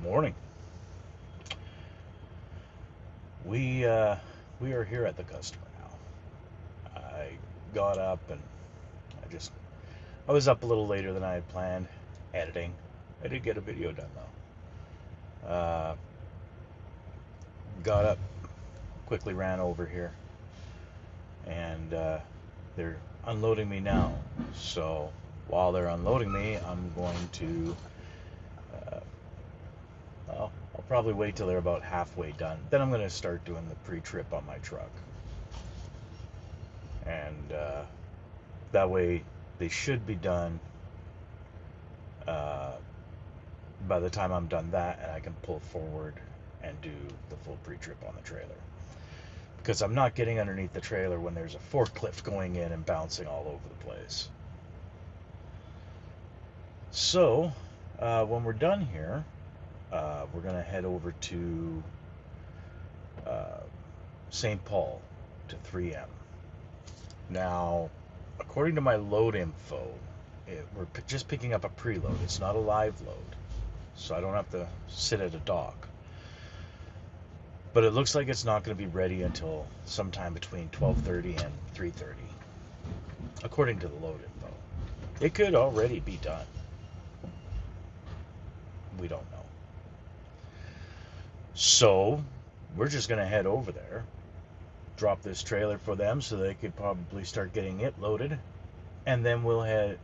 Morning. We are here at the customer now. I got up and I was up a little later than I had planned, editing. I did get a video done though. Got up, quickly ran over here, and they're unloading me now. So while they're unloading me, I'm going to I'll probably wait till they're about halfway done. Then I'm going to start doing the pre-trip on my truck. And that way they should be done by the time I'm done that, and I can pull forward and do the full pre-trip on the trailer. Because I'm not getting underneath the trailer when there's a forklift going in and bouncing all over the place. So when we're done here, we're going to head over to St. Paul to 3M. Now, according to my load info, we're just picking up a preload. It's not a live load, so I don't have to sit at a dock. But it looks like it's not going to be ready until sometime between 12:30 and 3:30, according to the load info. It could already be done. We don't know. So we're just going to head over there, drop this trailer for them so they could probably start getting it loaded, and then we'll head.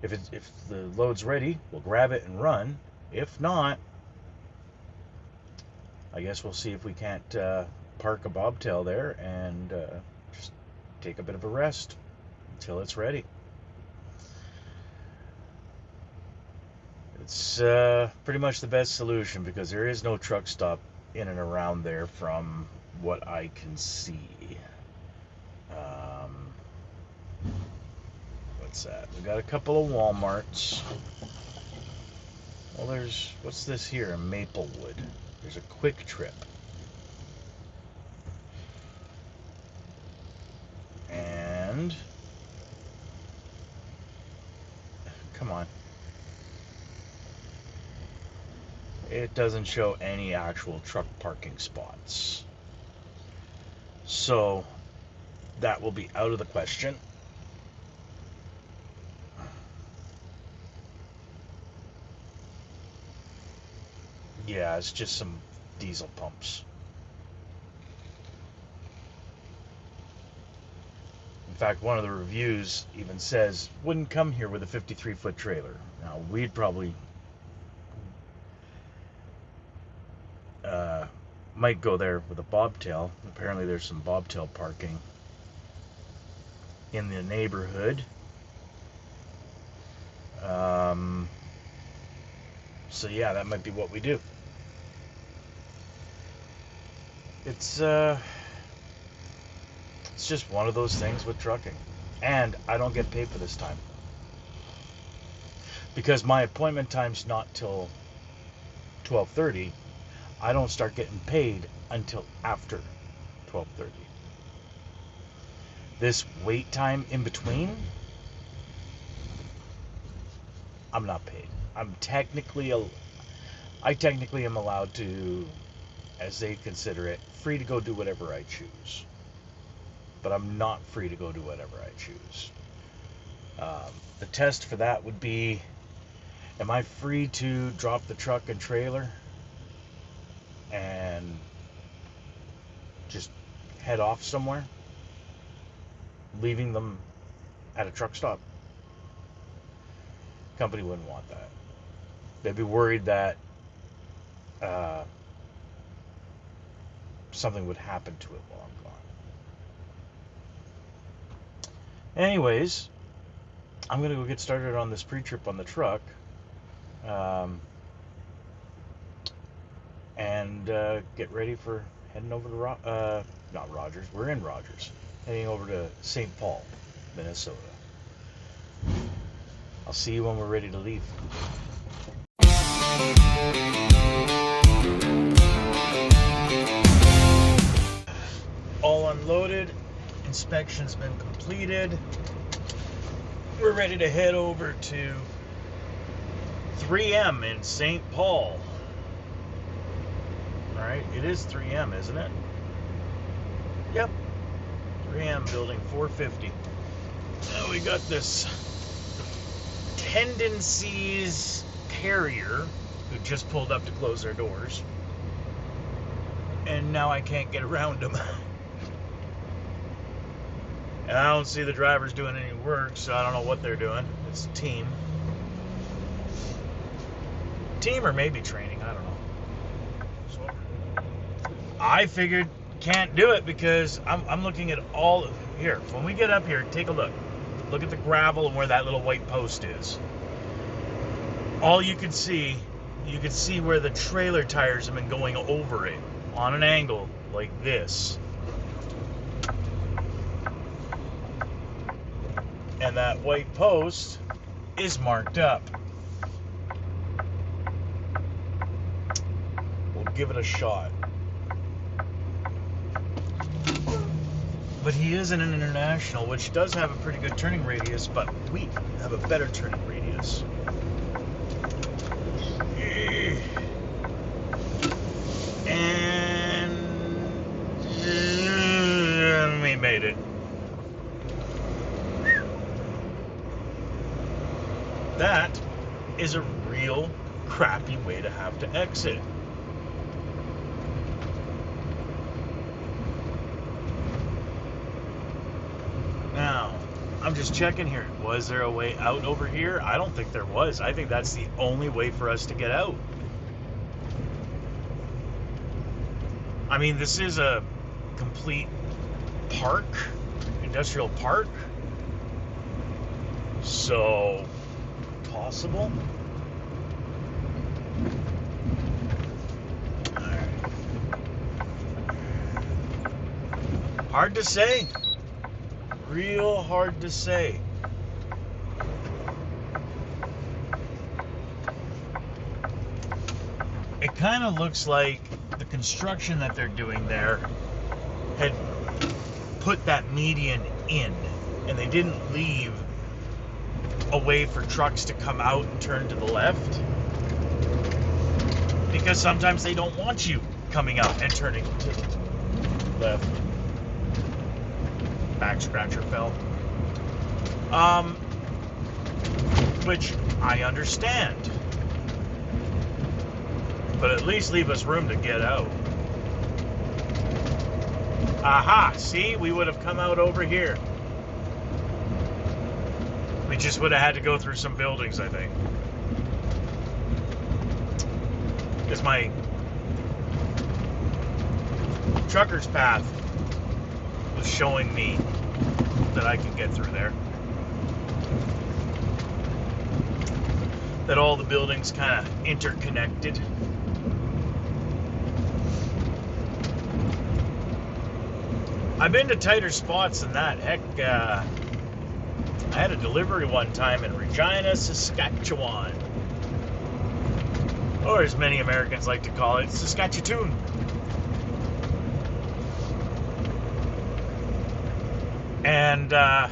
If the load's ready, we'll grab it and run. If not, I guess we'll see if we can't park a bobtail there and just take a bit of a rest until it's ready. It's pretty much the best solution because there is no truck stop in and around there from what I can see. What's that? We got a couple of Walmarts. Well, what's this here in Maplewood? There's a Quick Trip. And come on. It doesn't show any actual truck parking spots. So that will be out of the question. Yeah, it's just some diesel pumps. In fact, one of the reviews even says, wouldn't come here with a 53-foot trailer. Now, we'd probably might go there with a bobtail. Apparently there's some bobtail parking in the neighborhood. So yeah, that might be what we do. It's just one of those things with trucking. And I don't get paid for this time. Because my appointment time's not till 12:30. I don't start getting paid until after 12:30. This wait time in between, I'm not paid. I technically am allowed to, as they consider it, free to go do whatever I choose. But I'm not free to go do whatever I choose. The test for that would be, am I free to drop the truck and trailer and just head off somewhere, leaving them at a truck stop? Company wouldn't want that. They'd be worried that something would happen to it while I'm gone. Anyways, I'm going to go get started on this pre-trip on the truck. And get ready for heading over to not Rogers. We're in Rogers. Heading over to St. Paul, Minnesota. I'll see you when we're ready to leave. All unloaded. Inspection's been completed. We're ready to head over to 3M in St. Paul. Alright, it is 3M, isn't it? Yep. 3M building 450. Now we got this Tendencies carrier who just pulled up to close their doors. And now I can't get around them. And I don't see the drivers doing any work, so I don't know what they're doing. It's a team. Team or maybe training, I don't know. So I figured can't do it because I'm looking at all of here. When we get up here, take a look. Look at the gravel and where that little white post is. All you can see where the trailer tires have been going over it on an angle like this. And that white post is marked up. We'll give it a shot. But he is in an international, which does have a pretty good turning radius, but we have a better turning radius. And we made it. That is a real crappy way to have to exit. Now, I'm just checking here. Was there a way out over here? I don't think there was. I think that's the only way for us to get out. I mean, this is a complete park, industrial park. So, possible? Alright. Hard to say. Real hard to say. It kind of looks like the construction that they're doing there had put that median in, and they didn't leave a way for trucks to come out and turn to the left, because sometimes they don't want you coming out and turning to the left. Back scratcher fell. Which I understand. But at least leave us room to get out. Aha! See? We would have come out over here. We just would have had to go through some buildings, I think. Because my trucker's path was showing me that I can get through there. That all the buildings kind of interconnected. I've been to tighter spots than that. Heck, I had a delivery one time in Regina, Saskatchewan. Or as many Americans like to call it, Saskatchewan. And the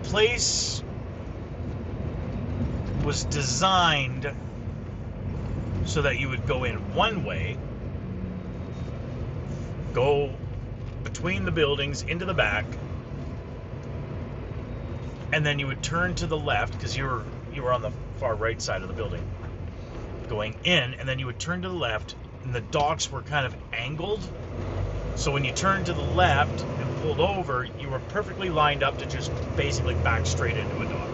place was designed so that you would go in one way, go between the buildings into the back, and then you would turn to the left because you were on the far right side of the building going in, and then you would turn to the left, and the docks were kind of angled, so when you turned to the left and pulled over, you were perfectly lined up to just basically back straight into a dock.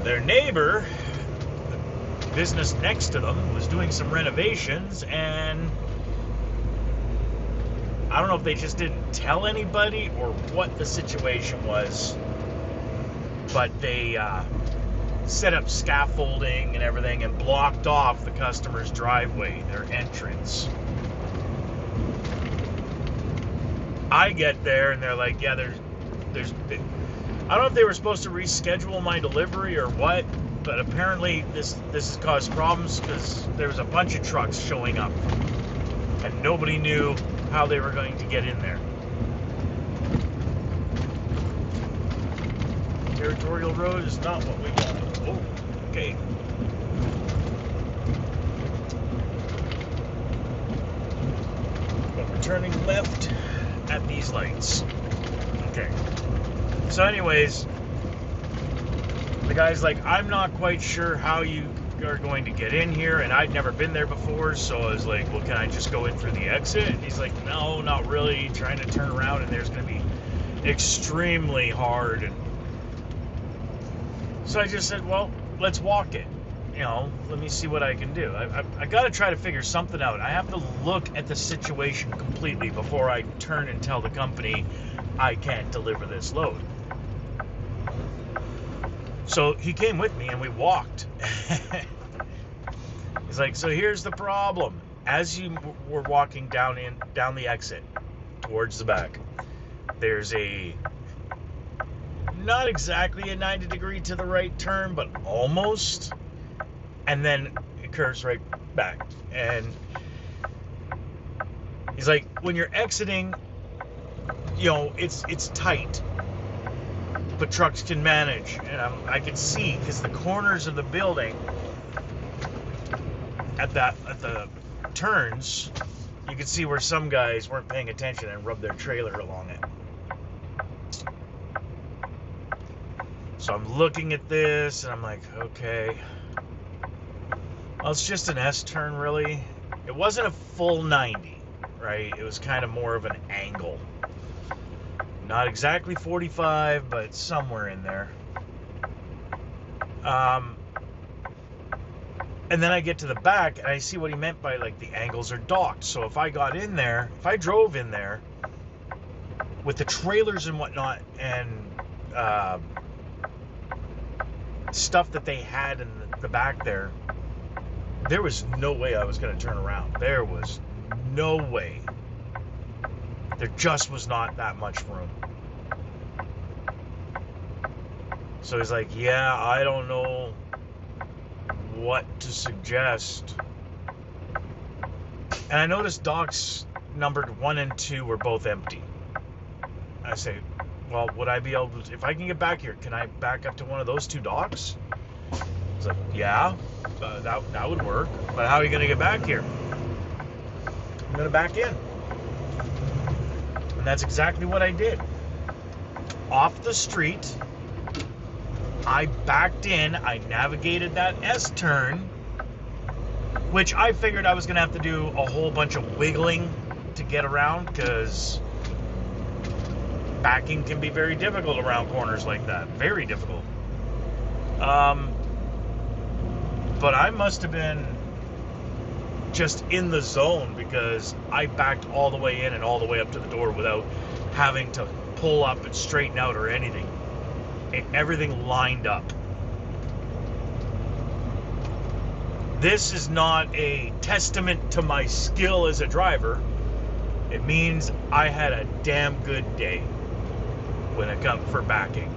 Their neighbor, the business next to them, was doing some renovations, and I don't know if they just didn't tell anybody or what the situation was, but they set up scaffolding and everything and blocked off the customer's driveway, their entrance. I get there and they're like, yeah, there's I don't know if they were supposed to reschedule my delivery or what, but apparently this has caused problems because there was a bunch of trucks showing up and nobody knew how they were going to get in there. Territorial road is not what we want. Oh, okay. But we're turning left at these lights. Okay. So anyways, the guy's like, I'm not quite sure how you are going to get in here, and I'd never been there before, so I was like, well, can I just go in through the exit? And he's like, no, not really, trying to turn around, and there's going to be extremely hard. And so I just said, well, let's walk it. You know, let me see what I can do. I got to try to figure something out. I have to look at the situation completely before I turn and tell the company I can't deliver this load. So he came with me and we walked. He's like, so here's the problem. As you were walking down the exit towards the back, there's not exactly a 90-degree to the right turn, but almost. And then it curves right back. And he's like, when you're exiting, you know, it's tight, but trucks can manage. And I can see, because the corners of the building at the turns, you can see where some guys weren't paying attention and rubbed their trailer along it. So I'm looking at this and I'm like, okay, well, it's just an S turn, really. It wasn't a full 90, right? It was kind of more of an angle. Not exactly 45, but somewhere in there. And then I get to the back and I see what he meant by, like, the angles are docked. So if I got in there, if I drove in there with the trailers and whatnot and stuff that they had in the back there, there was no way I was going to turn around. There was no way. There just was not that much room. So he's like, yeah, I don't know what to suggest. And I noticed docks numbered 1 and 2 were both empty. I say, well, would I be able to, if I can get back here, can I back up to one of those 2 docks? He's like, yeah, that would work. But how are you going to get back here? I'm going to back in. And that's exactly what I did. Off the street, I backed in, I navigated that S-turn, which I figured I was going to have to do a whole bunch of wiggling to get around, because backing can be very difficult around corners like that. Very difficult. But I must have been just in the zone, because I backed all the way in and all the way up to the door without having to pull up and straighten out or anything. Everything lined up. This is not a testament to my skill as a driver. It means I had a damn good day when it comes for backing.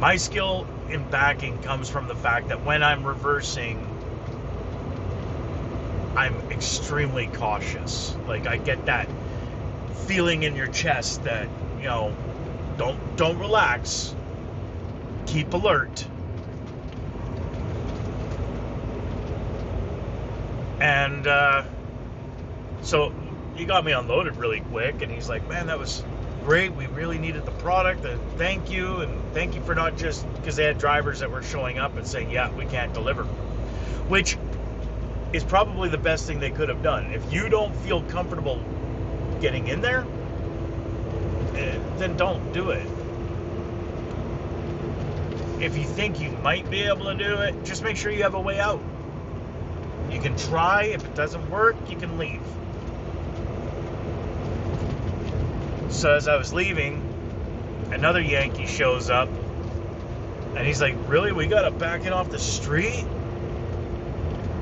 My skill in backing comes from the fact that when I'm reversing, I'm extremely cautious. Like, I get that feeling in your chest that, you know, don't relax. Keep alert. And so he got me unloaded really quick, and he's like, man, that was great. We really needed the product, and thank you for not just, because they had drivers that were showing up and saying, yeah, we can't deliver, which is probably the best thing they could have done. If you don't feel comfortable getting in there, then don't do it. If you think you might be able to do it, just make sure you have a way out. You can try. If it doesn't work, you can leave. So as I was leaving, another Yankee shows up, and he's like, really, we gotta back in off the street?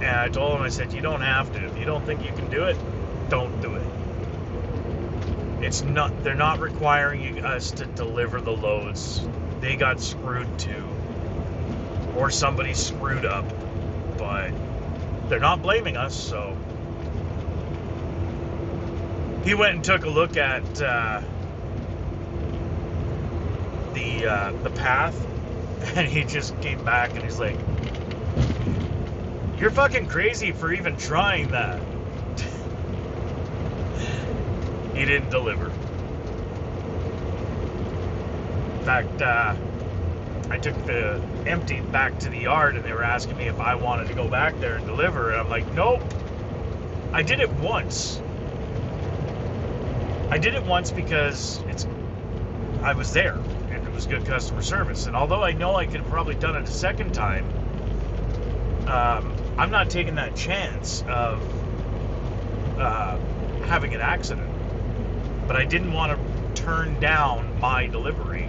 And I told him, I said, you don't have to. If you don't think you can do it, don't do it. They're not requiring us to deliver the loads. They got screwed too, or somebody screwed up, but they're not blaming us. So he went and took a look at the path, and he just came back and he's like, "You're fucking crazy for even trying that." He didn't deliver. In fact, I took the empty back to the yard, and they were asking me if I wanted to go back there and deliver, and I'm like, nope. I did it once. Because I was there, and it was good customer service. And although I know I could have probably done it a second time, I'm not taking that chance of having an accident. But I didn't want to turn down my delivery.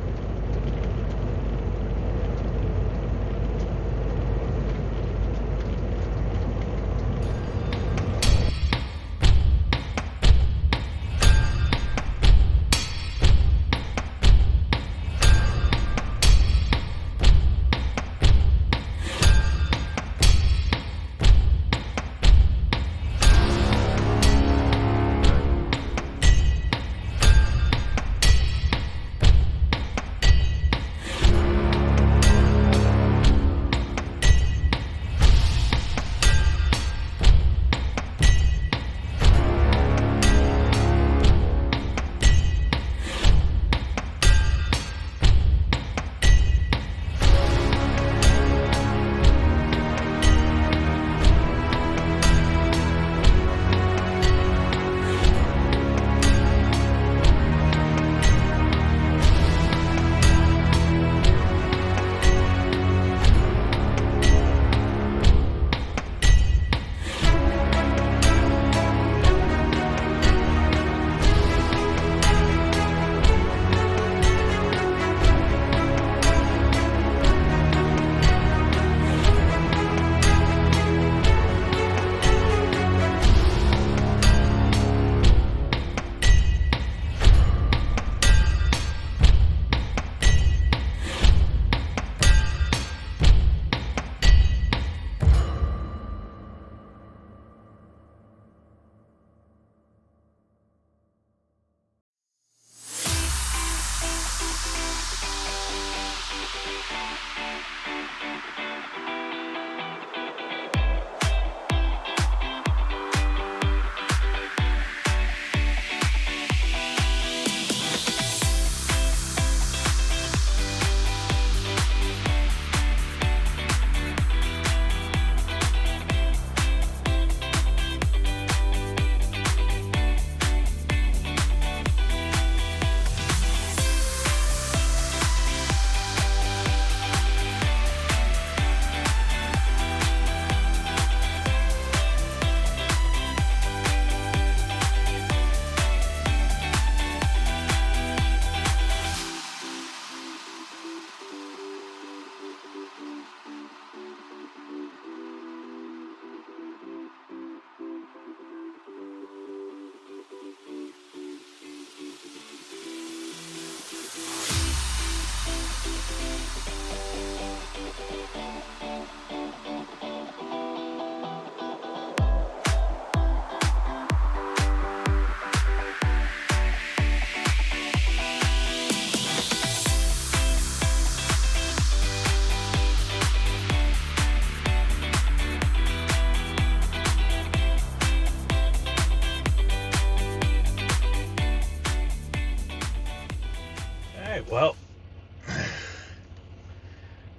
Well,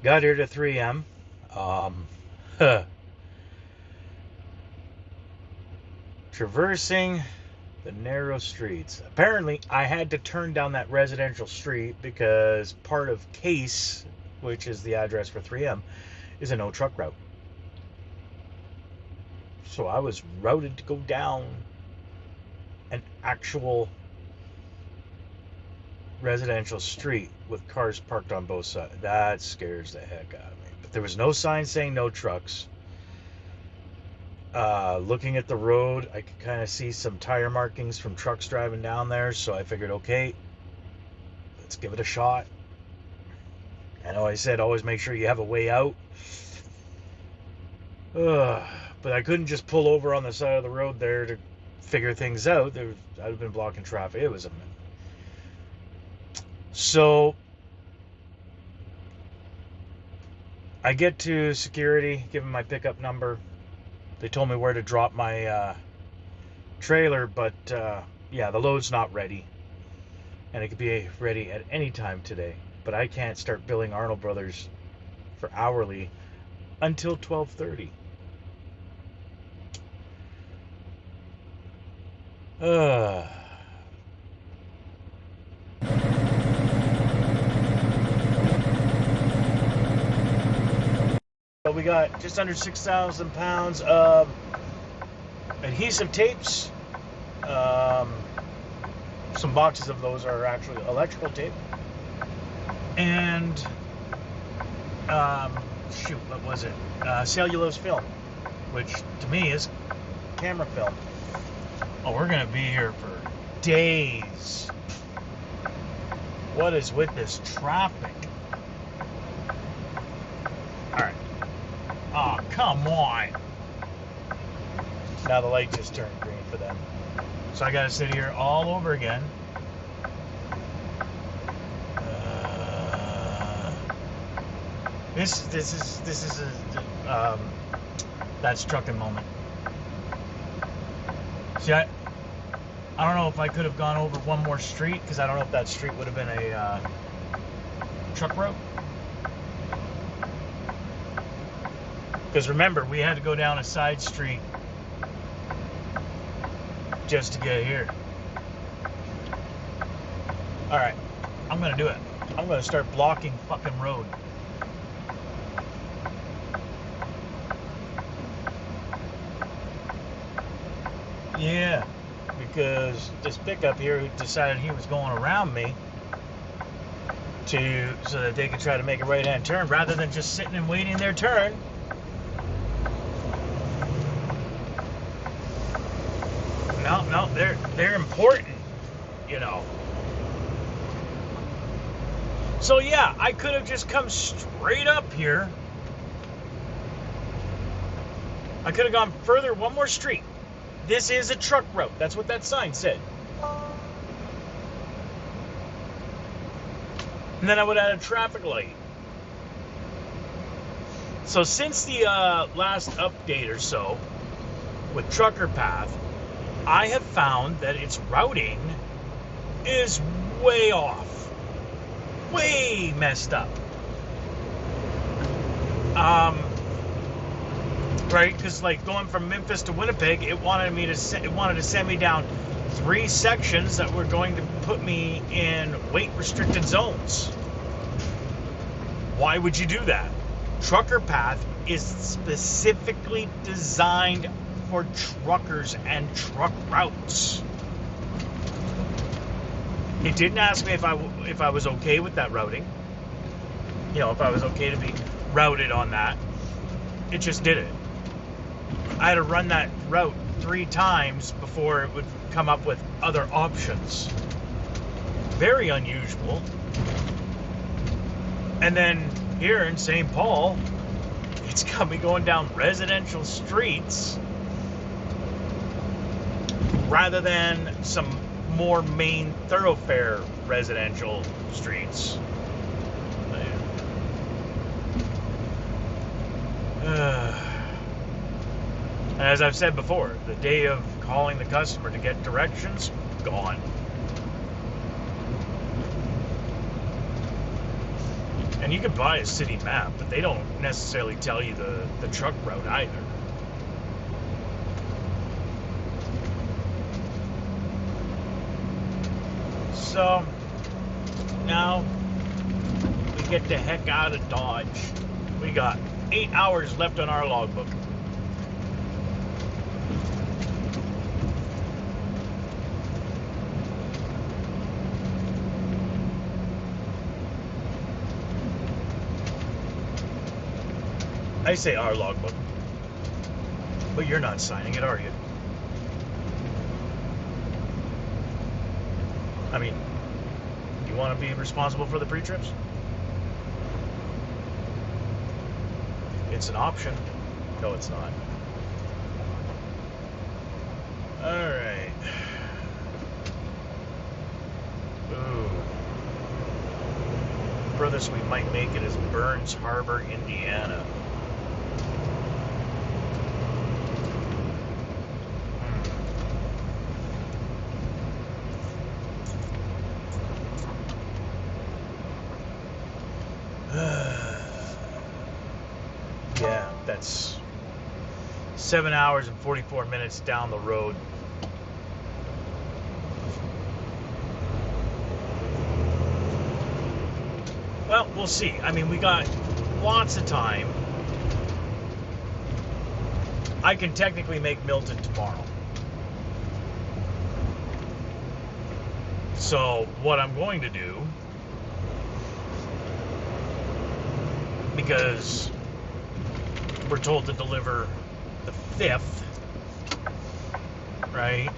got here to 3M. Traversing the narrow streets. Apparently, I had to turn down that residential street because part of Case, which is the address for 3M, is a no truck route. So I was routed to go down an actual residential street with cars parked on both sides. That scares the heck out of me. But there was no sign saying no trucks. Looking at the road, I could kind of see some tire markings from trucks driving down there, so I figured, okay, let's give it a shot. I know I said always make sure you have a way out. But I couldn't just pull over on the side of the road there to figure things out. I'd have been blocking traffic. It was a mess. So I get to security, give them my pickup number. They told me where to drop my trailer, but yeah, the load's not ready. And it could be ready at any time today. But I can't start billing Arnold Brothers for hourly until 12:30. We got just under 6,000 pounds of adhesive tapes. Some boxes of those are actually electrical tape. And, shoot, what was it? Cellulose film, which to me is camera film. Oh, we're going to be here for days. What is with this traffic? Alright. Oh, come on. Now the light just turned green for them. So I gotta sit here all over again. This is a that's Truckin moment. See, I don't know if I could have gone over one more street, because I don't know if that street would have been a truck route. Because remember, we had to go down a side street just to get here. Alright, I'm gonna do it. I'm gonna start blocking fucking road. Yeah, because this pickup here decided he was going around me so that they could try to make a right-hand turn rather than just sitting and waiting their turn. No, they're important, you know. So yeah, I could have just come straight up here. I could have gone further, one more street. This is a truck route. That's what that sign said. And then I would have had a traffic light. So since the last update or so with Trucker Path, I have found that its routing is way off. Way messed up. Right? Because like going from Memphis to Winnipeg, it wanted to send me down 3 sections that were going to put me in weight restricted zones. Why would you do that? Trucker Path is specifically designed for truckers and truck routes. It didn't ask me if I was okay with that routing. You know, if I was okay to be routed on that. It just did it. I had to run that route 3 times before it would come up with other options. Very unusual. And then here in St. Paul, it's got me going down residential streets rather than some more main thoroughfare residential streets. And as I've said before, the day of calling the customer to get directions, gone. And you can buy a city map, but they don't necessarily tell you the truck route either. So, now we get the heck out of Dodge. We got 8 hours left on our logbook. I say our logbook, but you're not signing it, are you? I mean, you want to be responsible for the pre-trips? It's an option. No, it's not. Alright. Ooh. furthest we might make it is Burns Harbor, Indiana. Yeah, that's 7 hours and 44 minutes down the road. Well, we'll see. I mean, we got lots of time. I can technically make Milton tomorrow. So what I'm going to do, because we're told to deliver the 5th, right?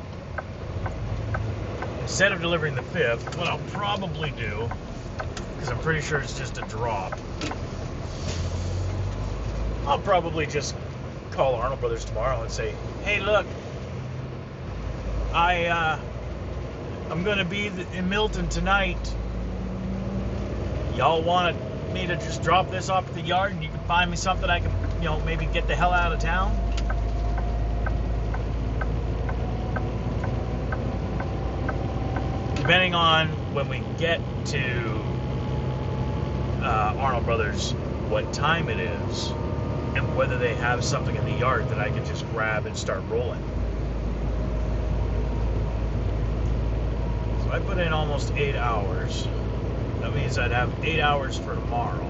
Instead of delivering the 5th, what I'll probably do, because I'm pretty sure it's just a drop, I'll probably just call Arnold Brothers tomorrow and say, hey, look, I'm going to be in Milton tonight. Y'all want me to just drop this off at the yard and you can find me something I can, maybe get the hell out of town? Depending on when we get to Arnold Brothers, what time it is, and whether they have something in the yard that I can just grab and start rolling. So I put in almost 8 hours. That means I'd have 8 hours for tomorrow.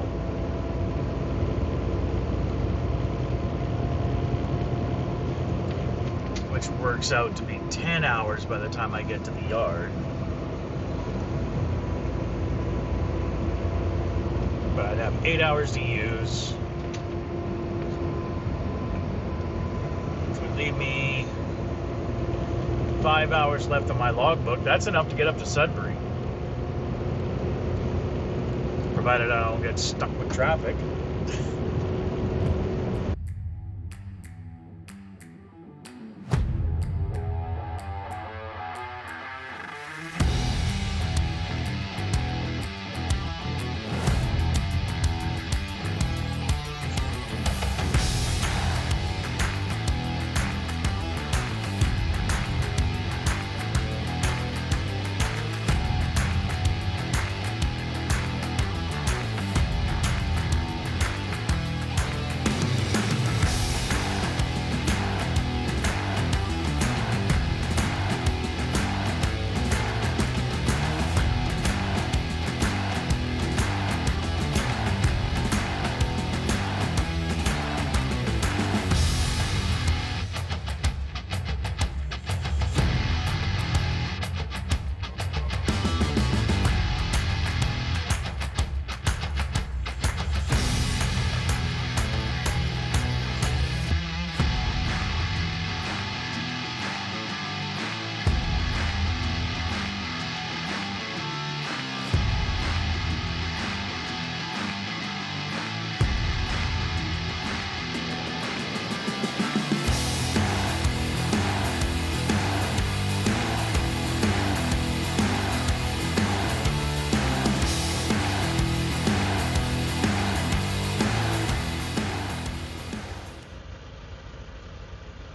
Which works out to be 10 hours by the time I get to the yard. But I'd have 8 hours to use, which would leave me 5 hours left on my logbook. That's enough to get up to Sudbury, provided I don't get stuck with traffic.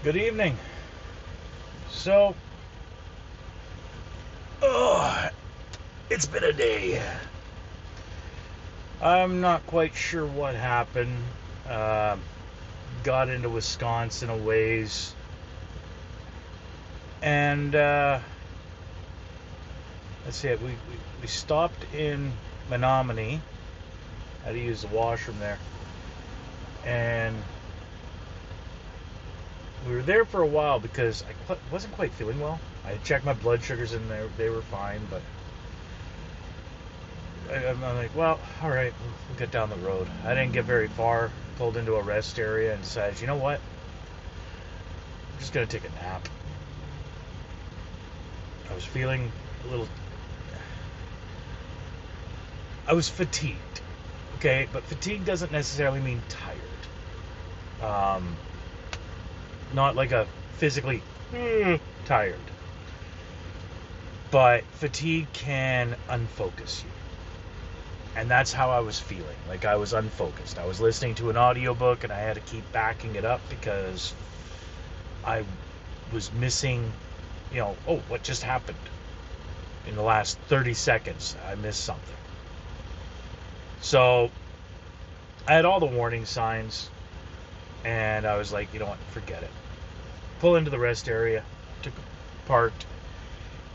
Good evening. So, it's been a day. I'm not quite sure what happened. Got into Wisconsin a ways. And, let's see, we stopped in Menominee. Had to use the washroom there. And we were there for a while because I wasn't quite feeling well. I had checked my blood sugars and they were fine, but I'm like, well, all right, we'll get down the road. I didn't get very far, pulled into a rest area and decided, you know what? I'm just going to take a nap. I was feeling a little... I was fatigued, okay? But fatigue doesn't necessarily mean tired. Not like a physically tired. But fatigue can unfocus you. And that's how I was feeling. Like I was unfocused. I was listening to an audiobook and I had to keep backing it up because I was missing, oh, what just happened? In the last 30 seconds, I missed something. So I had all the warning signs and I was like, you know what, forget it. Pull into the rest area, parked,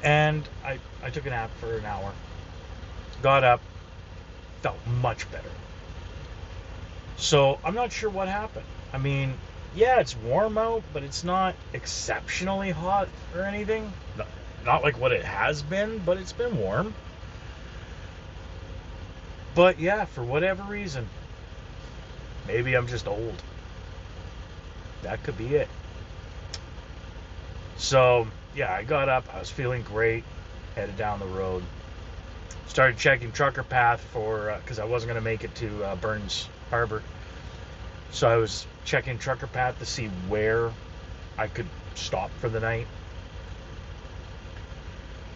and I took a nap for an hour. Got up, felt much better. So I'm not sure what happened. I mean, yeah, it's warm out, but it's not exceptionally hot or anything. Not like what it has been, but it's been warm. But yeah, for whatever reason, maybe I'm just old. That could be it. So yeah, I got up. I was feeling great. Headed down the road. Started checking Trucker Path because I wasn't going to make it to Burns Harbor. So I was checking Trucker Path to see where I could stop for the night.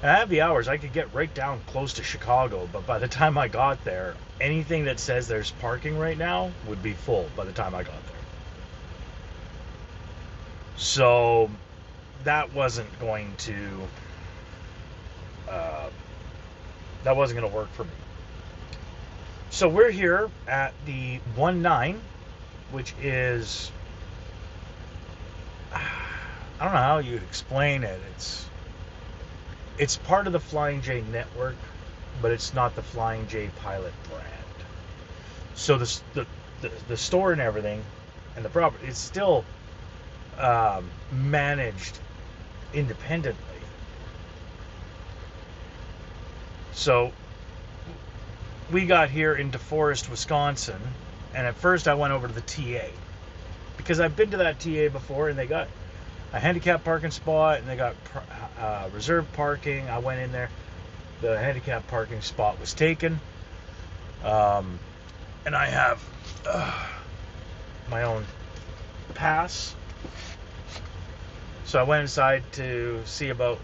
And I have the hours. I could get right down close to Chicago, but by the time I got there, anything that says there's parking right now would be full by the time I got there. So that wasn't going to work for me. So we're here at the 1-9, which is, I don't know how you explain it. It's part of the Flying J network, but it's not the Flying J pilot brand. So the store and everything, and the property, it's still managed independently. So we got here into Forest, Wisconsin, and at first I went over to the TA because I've been to that TA before, and they got a handicap parking spot and they got reserved parking. I went in there. The handicap parking spot was taken, and I have my own pass. So I went inside to see about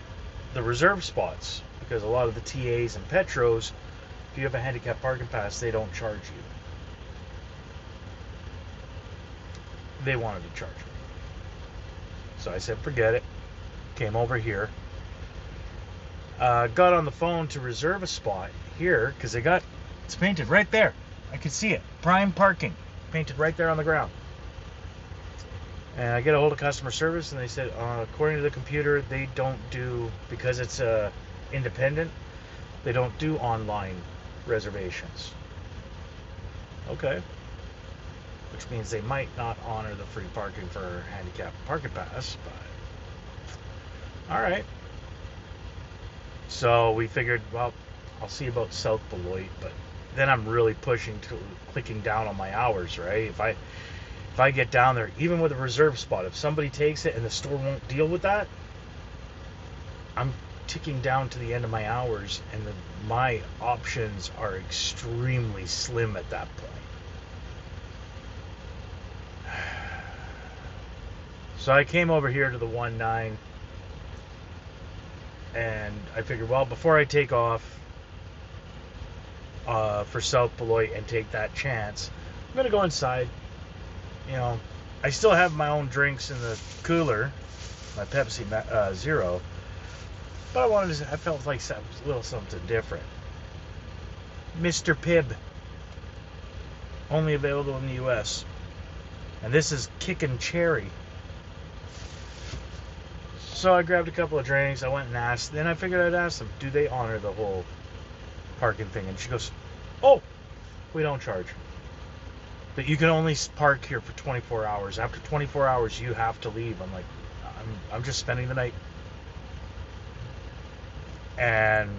the reserve spots, because a lot of the TAs and Petros, if you have a handicap parking pass, they don't charge you. They wanted to charge me. So I said, forget it. Came over here. Got on the phone to reserve a spot here, because it's painted right there. I can see it. Prime parking. Painted right there on the ground. And I get a hold of customer service, and they said, according to the computer, they don't do, because it's independent, they don't do online reservations. Okay. Which means they might not honor the free parking for handicap parking pass, but all right. So we figured, well, I'll see about South Beloit, but then I'm really clicking down on my hours, right? If I get down there, even with a reserve spot, if somebody takes it and the store won't deal with that, I'm ticking down to the end of my hours, and my options are extremely slim at that point. So I came over here to the 1-9, and I figured, well, before I take off for South Beloit and take that chance, I'm going to go inside. I still have my own drinks in the cooler, my Pepsi Zero, but I felt like a little something different. Mr. Pibb, only available in the U.S. And this is Kickin' Cherry. So I grabbed a couple of drinks, I went and asked, then I figured I'd ask them, do they honor the whole parking thing? And she goes, oh, we don't charge. But you can only park here for 24 hours. After 24 hours, you have to leave. I'm like, I'm just spending the night. And,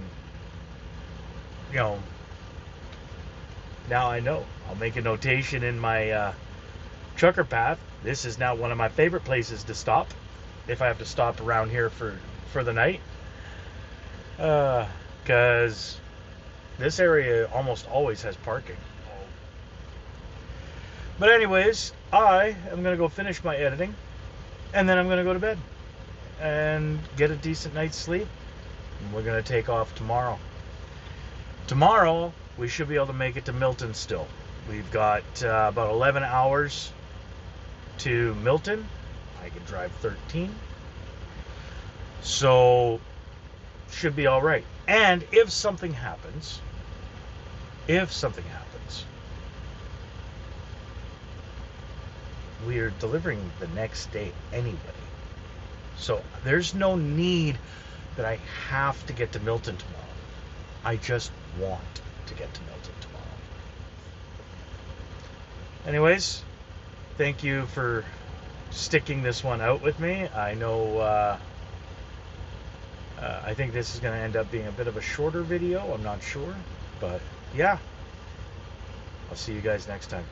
now I know. I'll make a notation in my Trucker Path. This is now one of my favorite places to stop, if I have to stop around here for the night. Because this area almost always has parking. But anyways, I am going to go finish my editing, and then I'm going to go to bed and get a decent night's sleep. And we're going to take off tomorrow. Tomorrow, we should be able to make it to Milton still. We've got about 11 hours to Milton. I can drive 13. So, should be all right. And if something happens, we are delivering the next day anyway. So, there's no need that I have to get to Milton tomorrow. I just want to get to Milton tomorrow. Anyways, thank you for sticking this one out with me. I know I think this is going to end up being a bit of a shorter video. I'm not sure. But yeah, I'll see you guys next time.